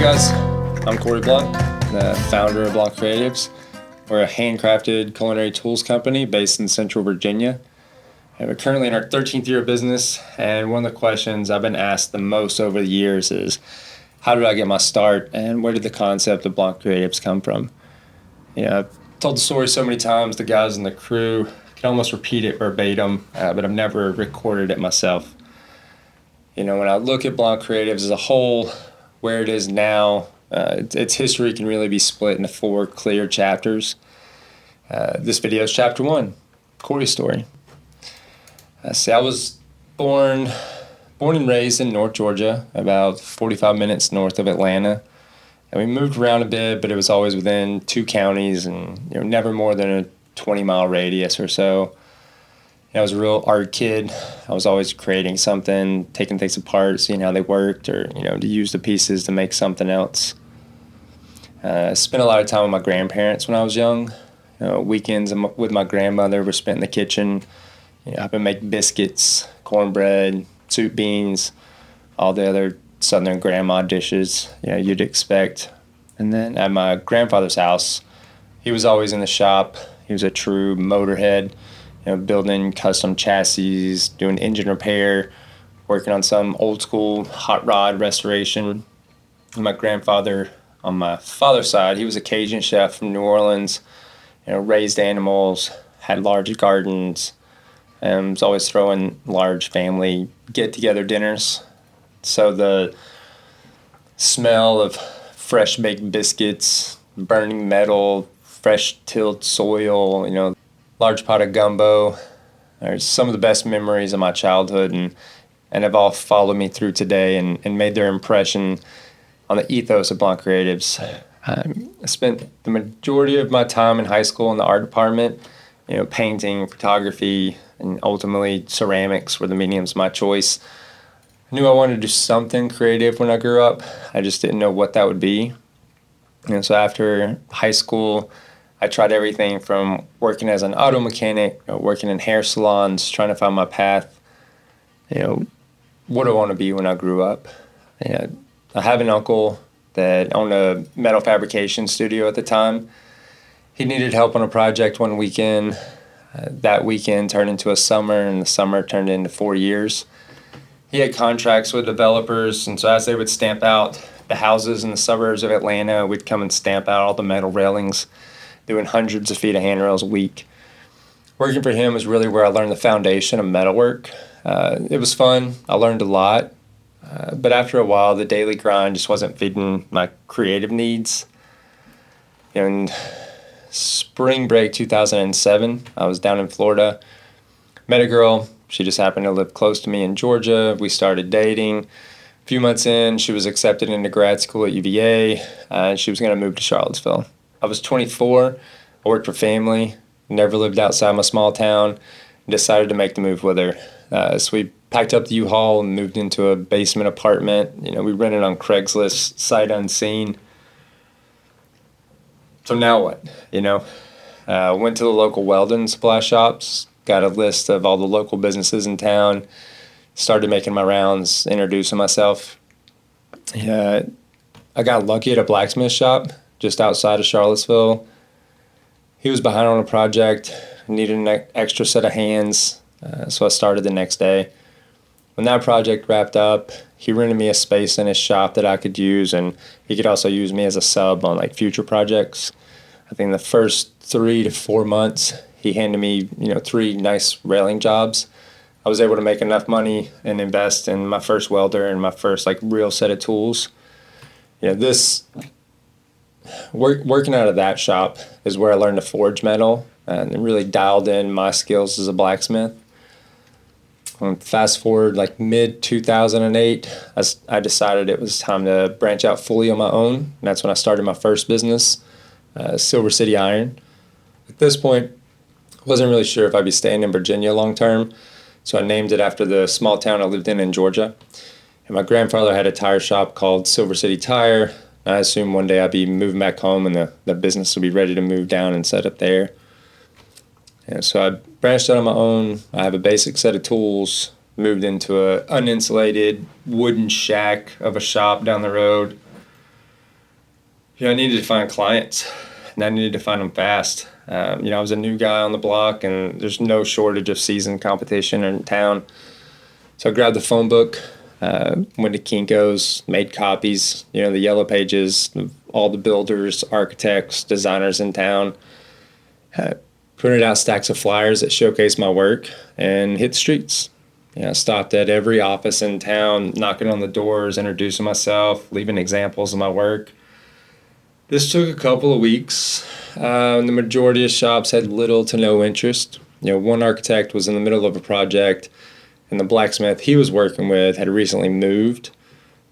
Hey guys, I'm Corry Blanc, the founder of Blanc Creatives. We're a handcrafted culinary tools company based in Central Virginia. And we're currently in our 13th year of business, and one of the questions I've been asked the most over the years is, how did I get my start, and where did the concept of Blanc Creatives come from? I've told the story so many times, the guys in the crew can almost repeat it verbatim, but I've never recorded it myself. When I look at Blanc Creatives as a whole, where it is now, its history can really be split into 4 clear chapters. This video is chapter 1, Corry's story. I was born and raised in North Georgia, about 45 minutes north of Atlanta. And we moved around a bit, but it was always within 2 counties and never more than a 20-mile radius or so. I was a real art kid. I was always creating something, taking things apart, seeing how they worked, or to use the pieces to make something else. I spent a lot of time with my grandparents when I was young. Weekends with my grandmother were spent in the kitchen, helping make biscuits, cornbread, soup beans, all the other Southern grandma dishes you'd expect. And then at my grandfather's house, he was always in the shop. He was a true motorhead. Building custom chassis, doing engine repair, working on some old school hot rod restoration. And my grandfather, on my father's side, he was a Cajun chef from New Orleans, raised animals, had large gardens, and was always throwing large family get-together dinners. So the smell of fresh baked biscuits, burning metal, fresh tilled soil, large pot of gumbo are some of the best memories of my childhood and have all followed me through today and made their impression on the ethos of Blanc Creatives. I spent the majority of my time in high school in the art department. Painting, photography, and ultimately ceramics were the mediums of my choice. I knew I wanted to do something creative when I grew up. I just didn't know what that would be. So after high school, I tried everything from working as an auto mechanic, working in hair salons, trying to find my path. What do I want to be when I grew up? I have an uncle that owned a metal fabrication studio at the time. He needed help on a project one weekend. That weekend turned into a summer, and the summer turned into 4 years. He had contracts with developers, and so as they would stamp out the houses in the suburbs of Atlanta, we'd come and stamp out all the metal railings, doing hundreds of feet of handrails a week. Working for him was really where I learned the foundation of metalwork. It was fun. I learned a lot. But after a while, the daily grind just wasn't feeding my creative needs. In spring break 2007, I was down in Florida. Met a girl. She just happened to live close to me in Georgia. We started dating. A few months in, she was accepted into grad school at UVA, and she was going to move to Charlottesville. I was 24, I worked for family, never lived outside my small town, and decided to make the move with her. So we packed up the U-Haul and moved into a basement apartment. We rented on Craigslist, sight unseen. So now what? Went to the local welding supply shops, got a list of all the local businesses in town, started making my rounds, introducing myself. I got lucky at a blacksmith shop just outside of Charlottesville. He was behind on a project, needed an extra set of hands, so I started the next day. When that project wrapped up, he rented me a space in his shop that I could use, and he could also use me as a sub on future projects. I think the first 3 to 4 months, he handed me 3 nice railing jobs. I was able to make enough money and invest in my first welder and my first real set of tools. Working out of that shop is where I learned to forge metal and really dialed in my skills as a blacksmith. Fast forward mid-2008, I decided it was time to branch out fully on my own. And that's when I started my first business, Silver City Iron. At this point, I wasn't really sure if I'd be staying in Virginia long term, so I named it after the small town I lived in Georgia. And my grandfather had a tire shop called Silver City Tire. I assumed one day I'd be moving back home and the business would be ready to move down and set up there. And so I branched out on my own. I have a basic set of tools, moved into an uninsulated wooden shack of a shop down the road. I needed to find clients, and I needed to find them fast. I was a new guy on the block, and there's no shortage of seasoned competition in town. So I grabbed the phone book, went to Kinko's, made copies, the yellow pages of all the builders, architects, designers in town. Printed out stacks of flyers that showcased my work and hit the streets. I stopped at every office in town, knocking on the doors, introducing myself, leaving examples of my work. This took a couple of weeks. The majority of shops had little to no interest. One architect was in the middle of a project, and the blacksmith he was working with had recently moved.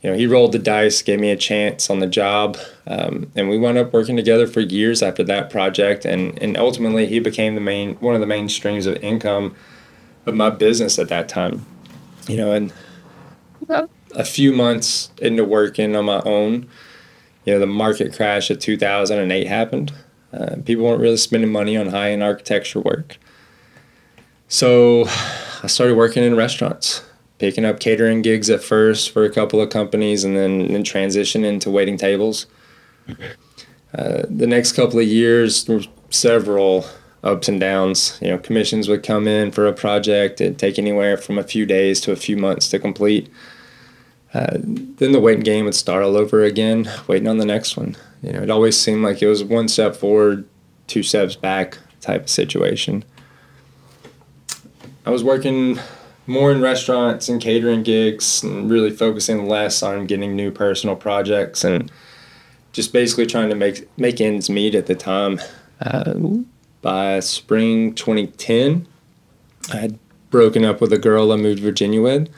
He rolled the dice, gave me a chance on the job, and we wound up working together for years after that project, and ultimately he became one of the main streams of income of my business at that time. And a few months into working on my own, the market crash of 2008 happened. People weren't really spending money on high-end architecture work. So I started working in restaurants, picking up catering gigs at first for a couple of companies, and then transitioned into waiting tables. The next couple of years, there were several ups and downs. Commissions would come in for a project. It'd take anywhere from a few days to a few months to complete. Then the waiting game would start all over again, waiting on the next one. It always seemed like it was one step forward, two steps back type of situation. I was working more in restaurants and catering gigs and really focusing less on getting new personal projects and just basically trying to make ends meet at the time. By spring 2010, I had broken up with a girl I moved to Virginia with.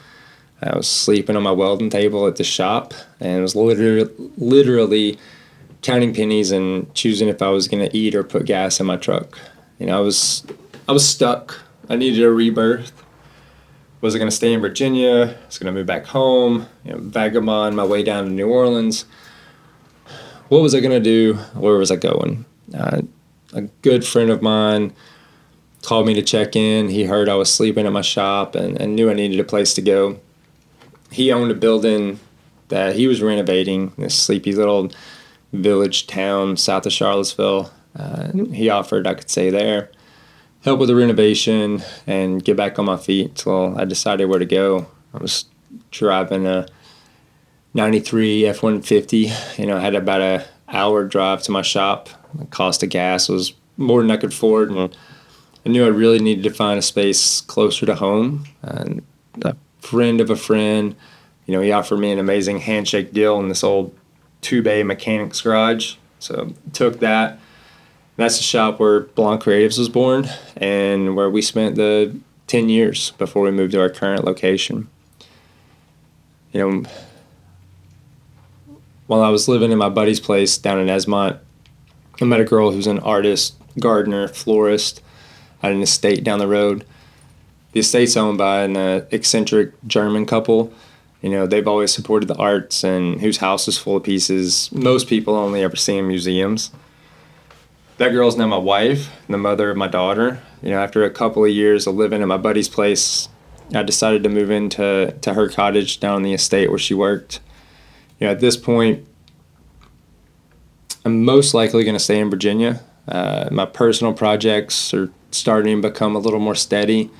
I was sleeping on my welding table at the shop and was literally counting pennies and choosing if I was going to eat or put gas in my truck. I was stuck. I needed a rebirth. Was I going to stay in Virginia? Was I going to move back home? Vagabond my way down to New Orleans. What was I going to do? Where was I going? A good friend of mine called me to check in. He heard I was sleeping at my shop and knew I needed a place to go. He owned a building that he was renovating, this sleepy little village town south of Charlottesville. He offered I could stay there, help with the renovation, and get back on my feet until I decided where to go. I was driving a 93 F-150. I had about an hour drive to my shop. The cost of gas was more than I could afford, and I knew I really needed to find a space closer to home. And a friend of a friend, he offered me an amazing handshake deal in this old two-bay mechanics garage. So took that. That's the shop where Blanc Creatives was born and where we spent the 10 years before we moved to our current location. While I was living in my buddy's place down in Esmont, I met a girl who's an artist, gardener, florist at an estate down the road. The estate's owned by an eccentric German couple. They've always supported the arts and whose house is full of pieces most people only ever see in museums. That girl's now my wife and the mother of my daughter. After a couple of years of living at my buddy's place, I decided to move into her cottage down on the estate where she worked. At this point, I'm most likely going to stay in Virginia. My personal projects are starting to become a little more steady.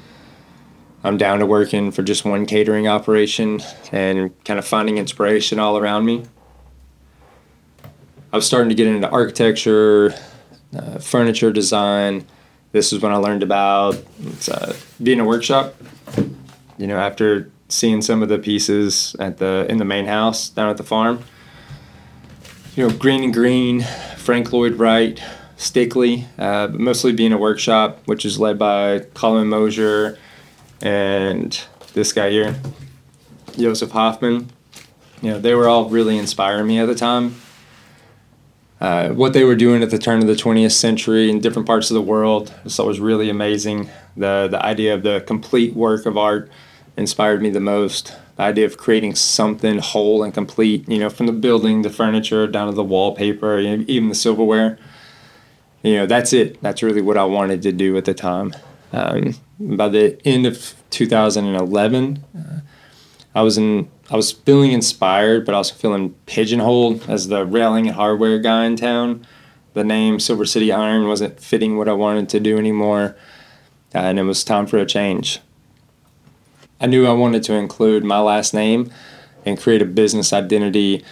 I'm down to working for just one catering operation and kind of finding inspiration all around me. I was starting to get into architecture, furniture design. This is when I learned about being a workshop. After seeing some of the pieces in the main house down at the farm. Green and Green, Frank Lloyd Wright, Stickley, mostly being a workshop, which is led by Colin Mosier and this guy here, Joseph Hoffman. They were all really inspiring me at the time. What they were doing at the turn of the 20th century in different parts of the world was really amazing. The idea of the complete work of art inspired me the most. The idea of creating something whole and complete, from the building, the furniture, down to the wallpaper, even the silverware. That's it. That's really what I wanted to do at the time. By the end of 2011, I was I was feeling inspired, but also feeling pigeonholed as the railing and hardware guy in town. The name Silver City Iron wasn't fitting what I wanted to do anymore, and it was time for a change. I knew I wanted to include my last name and create a business identity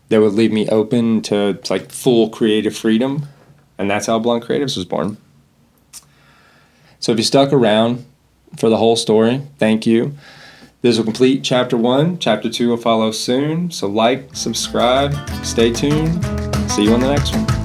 that would leave me open to like full creative freedom, and that's how Blanc Creatives was born. So if you stuck around for the whole story, thank you. This will complete chapter 1. Chapter 2 will follow soon. So like, subscribe, stay tuned. See you on the next one.